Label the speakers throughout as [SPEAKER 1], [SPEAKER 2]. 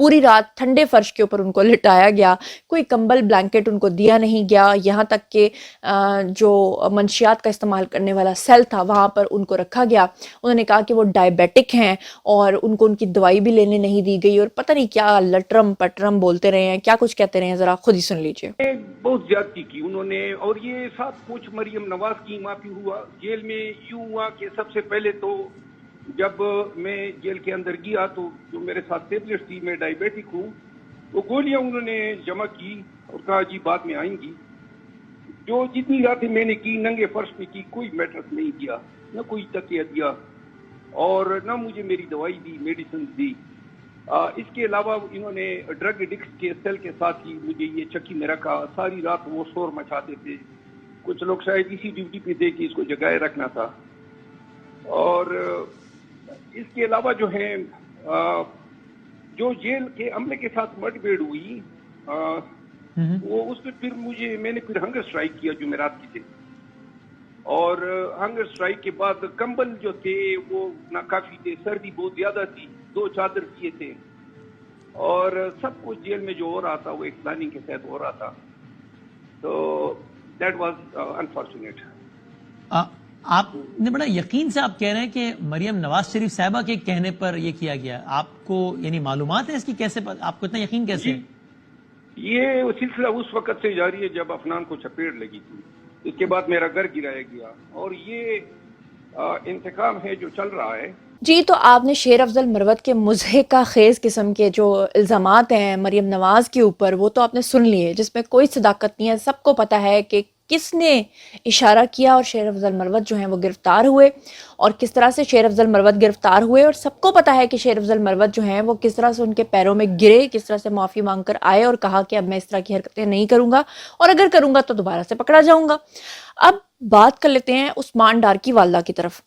[SPEAKER 1] پوری رات ٹھنڈے فرش کے اوپر ان کو لٹایا گیا, کوئی کمبل بلینکٹ ان کو دیا نہیں گیا, یہاں تک کہ جو منشیات کا استعمال کرنے والا سیل تھا وہاں پر ان کو رکھا گیا. انہوں نے کہا کہ وہ ڈائبیٹک ہیں اور ان کو ان کی دوائی بھی لینے نہیں دی گئی, اور پتہ نہیں کیا لٹرم پٹرم بولتے رہے ہیں, کیا کچھ کہتے رہے ہیں, ذرا خود ہی سن لیجئے.
[SPEAKER 2] بہت زیادتی کی انہوں نے, اور یہ سب کچھ مریم نواز کی معافی ہوا. جیل میں یوں ہوا کہ سب سے پہلے تو جب میں جیل کے اندر گیا تو جو میرے ساتھ ٹیبلٹس تھی, میں ڈائبیٹک ہوں, تو گولیاں انہوں نے جمع کی اور کہا جی بعد میں آئیں گی. جو جتنی راتیں میں نے کی ننگے فرش پہ کی, کوئی میٹرس نہیں کیا, نہ کوئی تکیہ دیا, اور نہ مجھے میری دوائی دی, میڈیسن دی. اس کے علاوہ انہوں نے ڈرگ ایڈکٹس کے سیل کے ساتھ ہی مجھے یہ چکی میں رکھا. ساری رات وہ شور مچاتے تھے. کچھ لوگ شاید اسی ڈیوٹی پہ تھے کہ اس کو جگائے رکھنا تھا. اور اس کے علاوہ جو ہے جو جیل کے عملے کے ساتھ مٹ بھیڑ ہوئی, وہ اس پہ پھر میں نے پھر ہنگر اسٹرائک کیا جمعرات کی تھے. اور ہنگر اسٹرائک کے بعد کمبل جو تھے وہ ناکافی تھے, سردی بہت زیادہ تھی, 2 چادر کیے تھے, اور سب کچھ جیل میں جو ہو رہا تھا وہ ایک پلاننگ کے تحت ہو رہا تھا. تو دیٹ واز انفارچونیٹ.
[SPEAKER 3] آپ نے بڑا یقین سے آپ کہہ رہے ہیں کہ مریم نواز شریف صاحبہ کے کہنے پر یہ کیا گیا. آپ کو یعنی معلومات ہے اس کی, کیسے آپ کو اتنا یقین کیسے ہے؟
[SPEAKER 2] یہ سلسلہ اس وقت سے جاری ہے جب افنان کو چپیڑ لگی تھی. اس کے بعد میرا گھر گرایا گیا, اور یہ انتقام ہے جو چل رہا ہے.
[SPEAKER 1] جی, تو آپ نے شیر افضل مروت کے مضحکہ خیز قسم کے جو الزامات ہیں مریم نواز کے اوپر, وہ تو آپ نے سن لیے, جس میں کوئی صداقت نہیں ہے. سب کو پتہ ہے کہ کس نے اشارہ کیا اور شیر افضل مروت جو ہیں وہ گرفتار ہوئے, اور کس طرح سے شیر افضل مروت گرفتار ہوئے. اور سب کو پتہ ہے کہ شیر افضل مروت جو ہیں وہ کس طرح سے ان کے پیروں میں گرے, کس طرح سے معافی مانگ کر آئے اور کہا کہ اب میں اس طرح کی حرکتیں نہیں کروں گا, اور اگر کروں گا تو دوبارہ سے پکڑا جاؤں گا. اب بات کر لیتے ہیں عثمان ڈار کی والدہ کی طرف.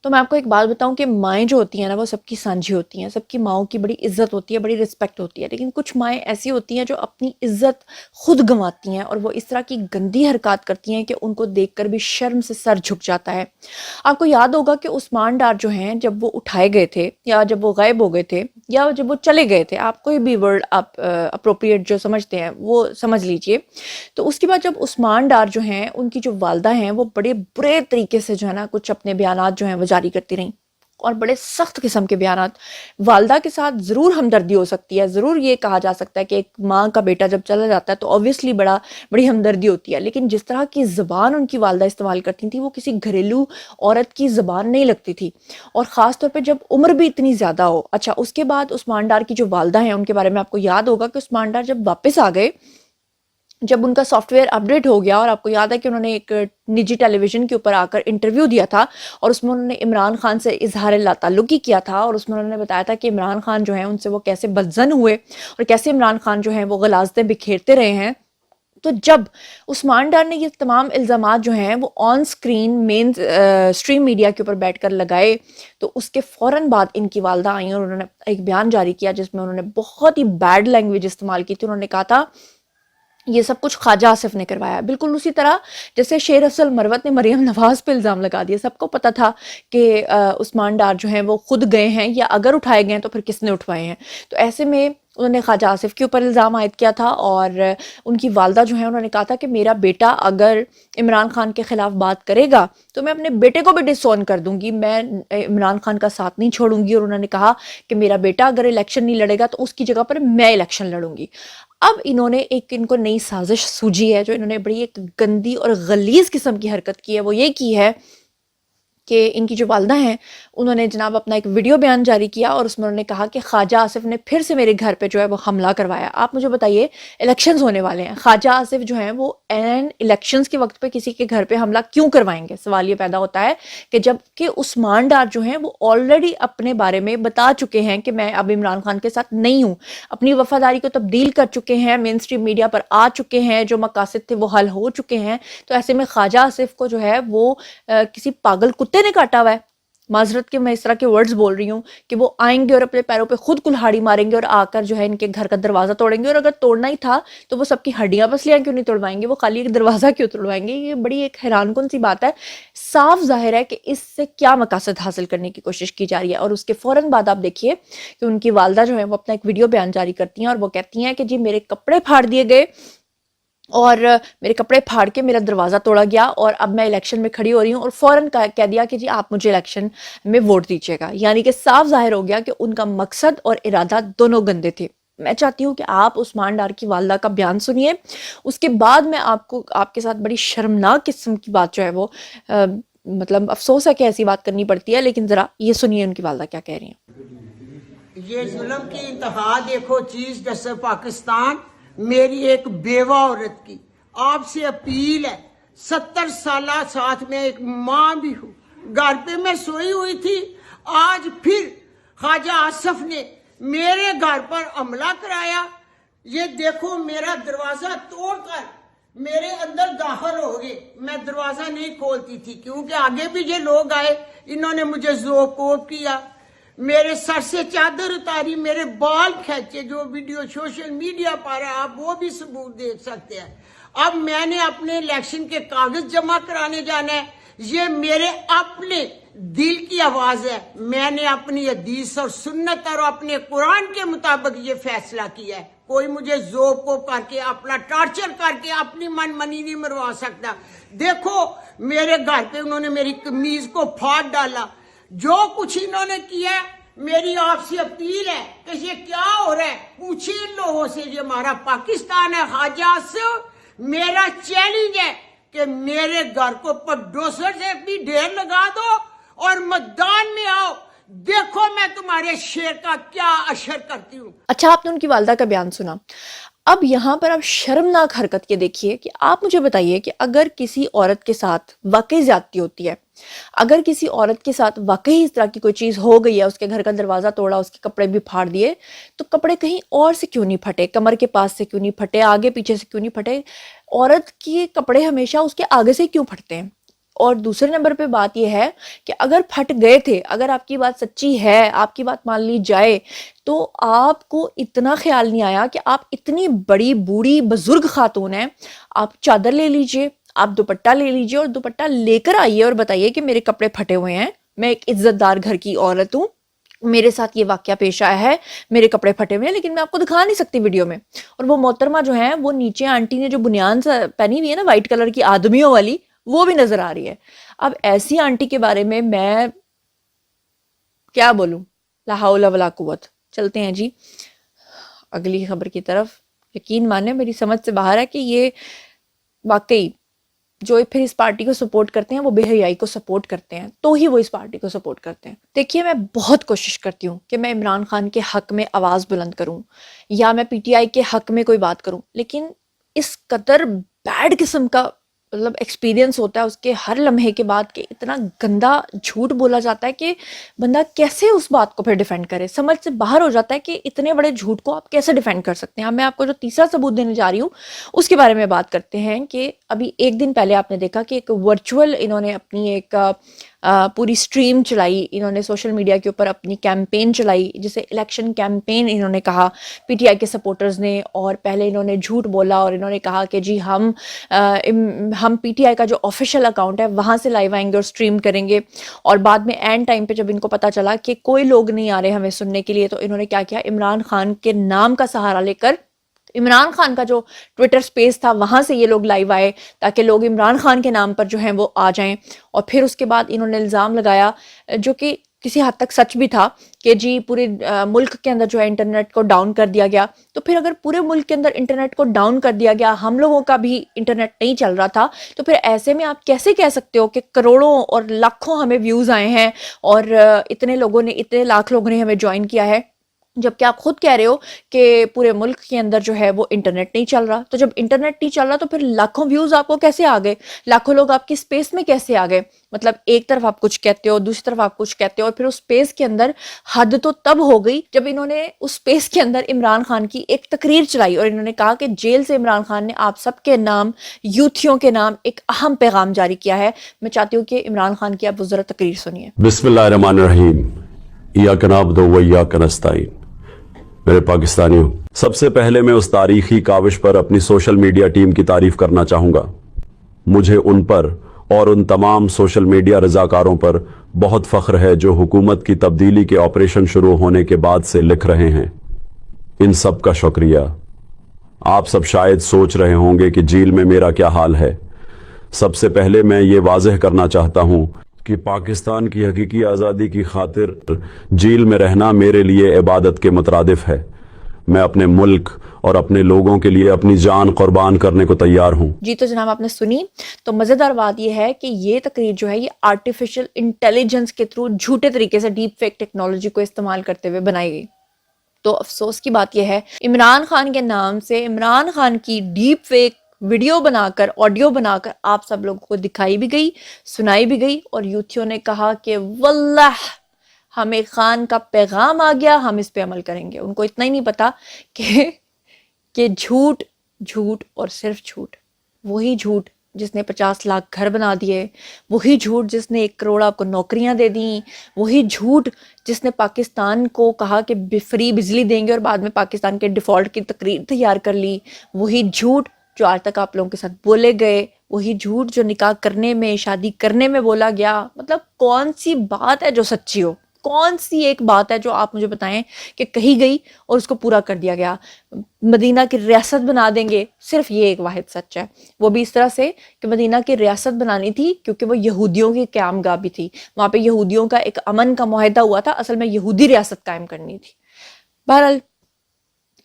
[SPEAKER 1] تو میں آپ کو ایک بات بتاؤں کہ مائیں جو ہوتی ہیں نا وہ سب کی سانجھی ہوتی ہیں, سب کی ماؤں کی بڑی عزت ہوتی ہے, بڑی رسپیکٹ ہوتی ہے, لیکن کچھ مائیں ایسی ہوتی ہیں جو اپنی عزت خود گنواتی ہیں, اور وہ اس طرح کی گندی حرکات کرتی ہیں کہ ان کو دیکھ کر بھی شرم سے سر جھک جاتا ہے. آپ کو یاد ہوگا کہ عثمان ڈار جو ہیں جب وہ اٹھائے گئے تھے, یا جب وہ غائب ہو گئے تھے, یا جب وہ چلے گئے تھے, آپ کوئی بھی ورڈ آپ اپروپریٹ جو سمجھتے ہیں وہ سمجھ لیجئے, تو اس کے بعد جب عثمان ڈار جو ہیں ان کی جو والدہ ہیں وہ بڑے برے طریقے سے جو ہے نا کچھ اپنے بیانات جو ہیں وہ جاری کرتی رہیں, اور بڑے سخت قسم کے بیانات. والدہ کے ساتھ ضرور ہمدردی ہو سکتی ہے, ضرور یہ کہا جا سکتا ہے کہ ایک ماں کا بیٹا جب چلا جاتا ہے تو obviously بڑی ہمدردی ہوتی ہے, لیکن جس طرح کی زبان ان کی والدہ استعمال کرتی تھی وہ کسی گھریلو عورت کی زبان نہیں لگتی تھی, اور خاص طور پہ جب عمر بھی اتنی زیادہ ہو. اچھا, اس کے بعد عثمان ڈار کی جو والدہ ہیں ان کے بارے میں آپ کو یاد ہوگا کہ عثمان ڈار جب واپس آ گئے, جب ان کا سافٹ ویئر اپڈیٹ ہو گیا, اور آپ کو یاد ہے کہ انہوں نے ایک نجی ٹیلی ویژن کے اوپر آ کر انٹرویو دیا تھا, اور اس میں انہوں نے عمران خان سے اظہار لا تعلقی کیا تھا, اور اس میں انہوں نے بتایا تھا کہ عمران خان جو ہیں ان سے وہ کیسے بدظن ہوئے, اور کیسے عمران خان جو ہیں وہ غلاظتیں بکھیرتے رہے ہیں. تو جب عثمان ڈار نے یہ تمام الزامات جو ہیں وہ آن سکرین مین سٹریم میڈیا کے اوپر بیٹھ کر لگائے, تو اس کے فوراً بعد ان کی والدہ آئیں اور انہوں نے ایک بیان جاری کیا جس میں انہوں نے بہت ہی بیڈ لینگویج استعمال کی تھی. انہوں نے کہا تھا یہ سب کچھ خواجہ آصف نے کروایا, بالکل اسی طرح جیسے شیر افضل مروت نے مریم نواز پہ الزام لگا دیا. سب کو پتہ تھا کہ عثمان ڈار جو ہیں وہ خود گئے ہیں, یا اگر اٹھائے گئے ہیں تو پھر کس نے اٹھوائے ہیں. تو ایسے میں انہوں نے خواجہ آصف کے اوپر الزام عائد کیا تھا, اور ان کی والدہ جو ہیں انہوں نے کہا تھا کہ میرا بیٹا اگر عمران خان کے خلاف بات کرے گا تو میں اپنے بیٹے کو بھی ڈس آن کر دوں گی, میں عمران خان کا ساتھ نہیں چھوڑوں گی. اور انہوں نے کہا کہ میرا بیٹا اگر الیکشن نہیں لڑے گا تو اس کی جگہ پر میں الیکشن لڑوں گی. اب انہوں نے ان کو نئی سازش سوجی ہے, جو انہوں نے بڑی ایک گندی اور غلیظ قسم کی حرکت کی ہے. وہ یہ کی ہے کہ ان کی جو والدہ ہیں انہوں نے جناب اپنا ایک ویڈیو بیان جاری کیا, اور اس میں انہوں نے کہا کہ خواجہ آصف نے پھر سے میرے گھر پہ جو ہے وہ حملہ کروایا. آپ مجھے بتائیے, الیکشنز ہونے والے ہیں, خواجہ آصف جو ہیں وہ الیکشنز کے وقت پہ کسی کے گھر پہ حملہ کیوں کروائیں گے؟ سوال یہ پیدا ہوتا ہے کہ جب کہ عثمان ڈار جو ہیں وہ آلریڈی اپنے بارے میں بتا چکے ہیں کہ میں اب عمران خان کے ساتھ نہیں ہوں, اپنی وفاداری کو تبدیل کر چکے ہیں, مین سٹریم میڈیا پر آ چکے ہیں, جو مقاصد تھے وہ حل ہو چکے ہیں. تو ایسے میں خواجہ آصف کو جو ہے وہ کسی پاگل کتے نے کاٹا ہوا ہے, معذرت کے میں اس طرح کے ورڈز بول رہی ہوں کہ وہ آئیں گے اور اپنے پیروں پہ خود کلہاڑی ماریں گے اور آ کر جو ہے ان کے گھر کا دروازہ توڑیں گے, اور اگر توڑنا ہی تھا تو وہ سب کی ہڈیاں پسلیاں کیوں نہیں توڑوائیں گے, وہ خالی ایک دروازہ کیوں توڑوائیں گے؟ یہ بڑی ایک حیران کن سی بات ہے. صاف ظاہر ہے کہ اس سے کیا مقاصد حاصل کرنے کی کوشش کی جا رہی ہے. اور اس کے فوراً بعد آپ دیکھیے کہ ان کی والدہ جو ہے وہ اپنا ایک ویڈیو بیان جاری کرتی ہیں اور وہ کہتی ہیں کہ جی میرے کپڑے پھاڑ دیے گئے اور میرے کپڑے پھاڑ کے میرا دروازہ توڑا گیا, اور اب میں الیکشن میں کھڑی ہو رہی ہوں, اور فوراً کہہ دیا کہ جی آپ مجھے الیکشن میں ووٹ دیجیے گا. یعنی کہ صاف ظاہر ہو گیا کہ ان کا مقصد اور ارادہ دونوں گندے تھے. میں چاہتی ہوں کہ آپ عثمان ڈار کی والدہ کا بیان سنیے, اس کے بعد میں آپ کے ساتھ بڑی شرمناک قسم کی بات جو ہے وہ مطلب افسوس ہے کہ ایسی بات کرنی پڑتی ہے, لیکن ذرا یہ سنیے ان کی والدہ کیا کہہ رہی ہیں.
[SPEAKER 4] یہ ظلم کی انتہا دیکھو چیز جیسے پاکستان, میری ایک بیوہ عورت کی آپ سے اپیل ہے, 70 سالہ ساتھ میں ایک ماں بھی ہوں, گھر پہ میں سوئی ہوئی تھی, آج پھر خواجہ آصف نے میرے گھر پر حملہ کرایا. یہ دیکھو میرا دروازہ توڑ کر میرے اندر داخل ہو گئے. میں دروازہ نہیں کھولتی تھی کیونکہ آگے بھی یہ لوگ آئے, انہوں نے مجھے ذوق کوب کیا, میرے سر سے چادر اتاری, میرے بال کھینچے, جو ویڈیو سوشل میڈیا پر ہے آپ وہ بھی ثبوت دیکھ سکتے ہیں. اب میں نے اپنے الیکشن کے کاغذ جمع کرانے جانا ہے. یہ میرے اپنے دل کی آواز ہے, میں نے اپنی حدیث اور سنت اور اپنے قرآن کے مطابق یہ فیصلہ کیا ہے. کوئی مجھے ذوق کو کر کے اپنا ٹارچر کر کے اپنی من منی نہیں مروا سکتا. دیکھو میرے گھر پہ انہوں نے میری قمیض کو پھاڑ ڈالا, جو کچھ انہوں نے کیا. میری آپ سے اپیل ہے کہ یہ کیا ہو رہا ہے, پوچھیں ان لوگوں سے, یہ ہمارا پاکستان ہے. خواجہ سے میرا چیلنج ہے کہ میرے گھر کو پڈوسر سے بھی ڈھیر لگا دو اور میدان میں آؤ, دیکھو میں تمہارے شیر کا کیا اشر کرتی ہوں.
[SPEAKER 1] اچھا, آپ نے ان کی والدہ کا بیان سنا. اب یہاں پر آپ شرمناک حرکت یہ دیکھیے کہ آپ مجھے بتائیے کہ اگر کسی عورت کے ساتھ واقعی زیادتی ہوتی ہے, اگر کسی عورت کے ساتھ واقعی اس طرح کی کوئی چیز ہو گئی ہے, اس کے گھر کا دروازہ توڑا, اس کے کپڑے بھی پھاڑ دیے, تو کپڑے کہیں اور سے کیوں نہیں پھٹے, کمر کے پاس سے کیوں نہیں پھٹے, آگے پیچھے سے کیوں نہیں پھٹے؟ عورت کے کپڑے ہمیشہ اس کے آگے سے کیوں پھٹتے ہیں؟ اور دوسرے نمبر پہ بات یہ ہے کہ اگر پھٹ گئے تھے, اگر آپ کی بات سچی ہے, آپ کی بات مان لی جائے, تو آپ کو اتنا خیال نہیں آیا کہ آپ اتنی بڑی بوڑھی بزرگ خاتون ہیں, آپ چادر لے لیجئے, آپ دوپٹہ لے لیجئے اور دوپٹہ لے کر آئیے اور بتائیے کہ میرے کپڑے پھٹے ہوئے ہیں, میں ایک عزت دار گھر کی عورت ہوں, میرے ساتھ یہ واقعہ پیش آیا ہے, میرے کپڑے پھٹے ہوئے ہیں, لیکن میں آپ کو دکھا نہیں سکتی ویڈیو میں. اور وہ محترمہ جو ہیں, وہ نیچے آنٹی نے جو بنیان پہنی ہوئی ہے نا وائٹ کلر کی آدمیوں والی, وہ بھی نظر آ رہی ہے. اب ایسی آنٹی کے بارے میں کیا بولوں, لا حول ولا قوت. چلتے ہیں جی اگلی خبر کی طرف. یقین مانیں میری سمجھ سے باہر ہے کہ یہ واقعی جو پھر اس پارٹی کو سپورٹ کرتے ہیں وہ بے حیائی کو سپورٹ کرتے ہیں, تو ہی وہ اس پارٹی کو سپورٹ کرتے ہیں. دیکھیے میں بہت کوشش کرتی ہوں کہ میں عمران خان کے حق میں آواز بلند کروں یا میں پی ٹی آئی کے حق میں کوئی بات کروں, لیکن اس قدر بیڈ قسم کا مطلب ایکسپیرینس ہوتا ہے اس کے ہر لمحے کے بعد کہ اتنا گندا جھوٹ بولا جاتا ہے کہ بندہ کیسے اس بات کو پھر ڈیفینڈ کرے. سمجھ سے باہر ہو جاتا ہے کہ اتنے بڑے جھوٹ کو آپ کیسے ڈیفینڈ کر سکتے ہیں. اب میں آپ کو جو تیسرا ثبوت دینے جا رہی ہوں اس کے بارے میں بات کرتے ہیں کہ ابھی ایک دن پہلے آپ نے دیکھا کہ ایک ورچوئل انہوں نے اپنی ایک پوری سٹریم چلائی, انہوں نے سوشل میڈیا کے اوپر اپنی کیمپین چلائی جسے الیکشن کیمپین انہوں نے کہا پی ٹی آئی کے سپورٹرز نے. اور پہلے انہوں نے جھوٹ بولا اور انہوں نے کہا کہ جی ہم پی ٹی آئی کا جو آفیشیل اکاؤنٹ ہے وہاں سے لائیو آئیں گے اور سٹریم کریں گے. اور بعد میں اینڈ ٹائم پہ جب ان کو پتا چلا کہ کوئی لوگ نہیں آ رہے ہمیں سننے کے لیے, تو انہوں نے کیا کیا, عمران خان کے نام کا سہارا لے کر عمران خان کا جو ٹویٹر سپیس تھا وہاں سے یہ لوگ لائیو آئے تاکہ لوگ عمران خان کے نام پر جو ہیں وہ آ جائیں. اور پھر اس کے بعد انہوں نے الزام لگایا جو کہ کسی حد تک سچ بھی تھا کہ جی پورے ملک کے اندر جو ہے انٹرنیٹ کو ڈاؤن کر دیا گیا. تو پھر اگر پورے ملک کے اندر انٹرنیٹ کو ڈاؤن کر دیا گیا, ہم لوگوں کا بھی انٹرنیٹ نہیں چل رہا تھا, تو پھر ایسے میں آپ کیسے کہہ سکتے ہو کہ کروڑوں اور لاکھوں ہمیں ویوز آئے ہیں اور اتنے لاکھ لوگوں نے ہمیں جوائن کیا ہے. جبکہ آپ خود کہہ رہے ہو کہ پورے ملک کے اندر جو ہے وہ انٹرنیٹ نہیں چل رہا. تو جب انٹرنیٹ نہیں چل رہا تو پھر لاکھوں ویوز آپ کو کیسے آ گئے, لاکھوں لوگ آپ کی اسپیس میں کیسے آ گئے؟ مطلب ایک طرف آپ کچھ کہتے ہو, دوسری طرف آپ کچھ کہتے ہو, اور پھر اس اسپیس کے اندر حد تو تب ہو گئی جب انہوں نے اس اسپیس کے اندر عمران خان کی ایک تقریر چلائی اور انہوں نے کہا کہ جیل سے عمران خان نے آپ سب کے نام, یوتھیوں کے نام ایک اہم پیغام جاری کیا ہے. میں چاہتی ہوں کہ عمران خان کی آپ وہ ذرا تقریر سنیے.
[SPEAKER 5] بسم اللہ الرحمن الرحیم. ایاک نعبد و ایاک نستعین. میرے پاکستانیوں، سب سے پہلے میں اس تاریخی کاوش پر اپنی سوشل میڈیا ٹیم کی تعریف کرنا چاہوں گا. مجھے ان پر اور ان تمام سوشل میڈیا رضاکاروں پر بہت فخر ہے جو حکومت کی تبدیلی کے آپریشن شروع ہونے کے بعد سے لکھ رہے ہیں. ان سب کا شکریہ. آپ سب شاید سوچ رہے ہوں گے کہ جیل میں میرا کیا حال ہے. سب سے پہلے میں یہ واضح کرنا چاہتا ہوں کہ پاکستان کی حقیقی آزادی کی خاطر جیل میں رہنا میرے لیے عبادت کے مترادف ہے. میں اپنے ملک اور اپنے لوگوں کے لیے اپنی جان قربان کرنے کو تیار ہوں.
[SPEAKER 1] جی تو جناب آپ نے سنی. تو مزیدار بات یہ ہے کہ یہ تقریر جو ہے یہ آرٹیفیشل انٹیلیجنس کے تھرو جھوٹے طریقے سے ڈیپ فیک ٹیکنالوجی کو استعمال کرتے ہوئے بنائی گئی. تو افسوس کی بات یہ ہے عمران خان کے نام سے عمران خان کی ڈیپ فیک ویڈیو بنا کر, آڈیو بنا کر آپ سب لوگوں کو دکھائی بھی گئی, سنائی بھی گئی, اور یوتھیوں نے کہا کہ واللہ ہمیں خان کا پیغام آ گیا, ہم اس پہ عمل کریں گے. ان کو اتنا ہی نہیں پتا کہ جھوٹ جھوٹ اور صرف جھوٹ, وہی جھوٹ جس نے 50 لاکھ گھر بنا دیے, وہی جھوٹ جس نے 1 کروڑ آپ کو نوکریاں دے دیں, وہی جھوٹ جس نے پاکستان کو کہا کہ فری بجلی دیں گے اور بعد میں پاکستان کے ڈیفالٹ کی تقریر تیار کر لی, وہی جھوٹ جو آج تک آپ لوگوں کے ساتھ بولے گئے, وہی جھوٹ جو نکاح کرنے میں, شادی کرنے میں بولا گیا. مطلب کون سی بات ہے جو سچی ہو؟ کون سی ایک بات ہے جو آپ مجھے بتائیں کہ کہی گئی اور اس کو پورا کر دیا گیا؟ مدینہ کی ریاست بنا دیں گے, صرف یہ ایک واحد سچ ہے. وہ بھی اس طرح سے کہ مدینہ کی ریاست بنانی تھی کیونکہ وہ یہودیوں کی قیام گاہ بھی تھی, وہاں پہ یہودیوں کا ایک امن کا معاہدہ ہوا تھا, اصل میں یہودی ریاست قائم کرنی تھی. بہرحال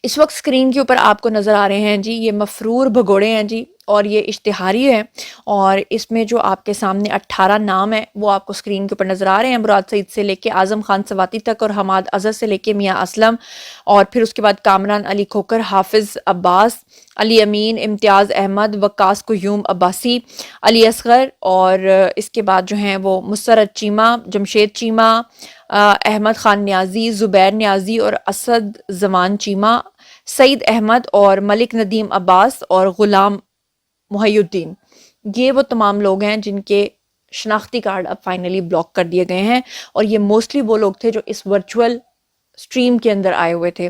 [SPEAKER 1] اس وقت اسکرین کے اوپر آپ کو نظر آ رہے ہیں جی یہ مفرور بھگوڑے ہیں جی, اور یہ اشتہاری ہے, اور اس میں جو آپ کے سامنے 18 نام ہیں وہ آپ کو اسکرین کے اوپر نظر آ رہے ہیں. مراد سعید سے لے کے اعظم خان سواتی تک, اور حماد اظہر سے لے کے میاں اسلم, اور پھر اس کے بعد کامران علی کھوکر, حافظ عباس, علی امین, امتیاز احمد, وقاص قیوم عباسی, علی اصغر, اور اس کے بعد جو ہیں وہ مسرت چیمہ, جمشید چیمہ, احمد خان نیازی, زبیر نیازی اور اسد زمان چیمہ, سعید احمد اور ملک ندیم عباس اور غلام محی الدین. یہ وہ تمام لوگ ہیں جن کے شناختی کارڈ اب فائنلی بلاک کر دیے گئے ہیں, اور یہ موسٹلی وہ لوگ تھے جو اس ورچوئل سٹریم کے اندر آئے ہوئے تھے.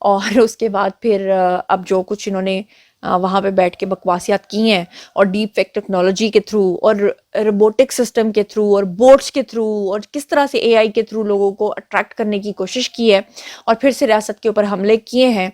[SPEAKER 1] اور اس کے بعد پھر اب جو کچھ انہوں نے وہاں پہ بیٹھ کے بکواسیات کی ہیں, اور ڈیپ فیک ٹیکنالوجی کے تھرو اور روبوٹک سسٹم کے تھرو اور بوٹس کے تھرو اور کس طرح سے اے آئی کے تھرو لوگوں کو اٹریکٹ کرنے کی کوشش کی ہے, اور پھر سے ریاست کے اوپر حملے کیے ہیں,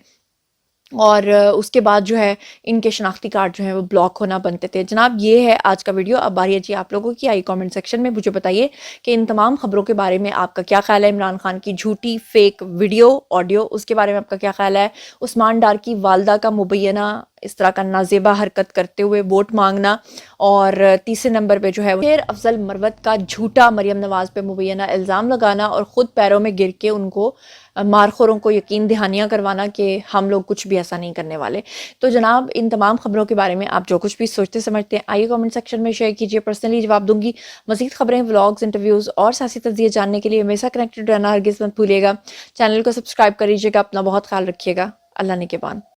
[SPEAKER 1] اور اس کے بعد جو ہے ان کے شناختی کارڈ جو ہیں وہ بلاک ہونا بنتے تھے. جناب یہ ہے آج کا ویڈیو. اب باری ہے جی آپ لوگوں کی. آئی کامنٹ سیکشن میں مجھے بتائیے کہ ان تمام خبروں کے بارے میں آپ کا کیا خیال ہے. عمران خان کی جھوٹی فیک ویڈیو آڈیو, اس کے بارے میں آپ کا کیا خیال ہے. عثمان ڈار کی والدہ کا مبینہ اس طرح کا نازیبہ حرکت کرتے ہوئے ووٹ مانگنا, اور تیسرے نمبر پہ جو ہے شیر افضل مروت کا جھوٹا مریم نواز پہ مبینہ الزام لگانا اور خود پیروں میں گر کے ان کو مارخوروں کو یقین دہانیاں کروانا کہ ہم لوگ کچھ بھی ایسا نہیں کرنے والے. تو جناب ان تمام خبروں کے بارے میں آپ جو کچھ بھی سوچتے سمجھتے ہیں آئیے کامنٹ سیکشن میں شیئر کیجیے, پرسنلی جواب دوں گی. مزید خبریں, ولاگز, انٹرویوز اور سیاسی تجزیے جاننے کے لیے ہمیشہ کنیکٹڈ رہنا ہرگز مت بھولیے گا. چینل کو سبسکرائب کر لیجیے گا. اپنا بہت خیال رکھیے گا. اللہ نگہبان.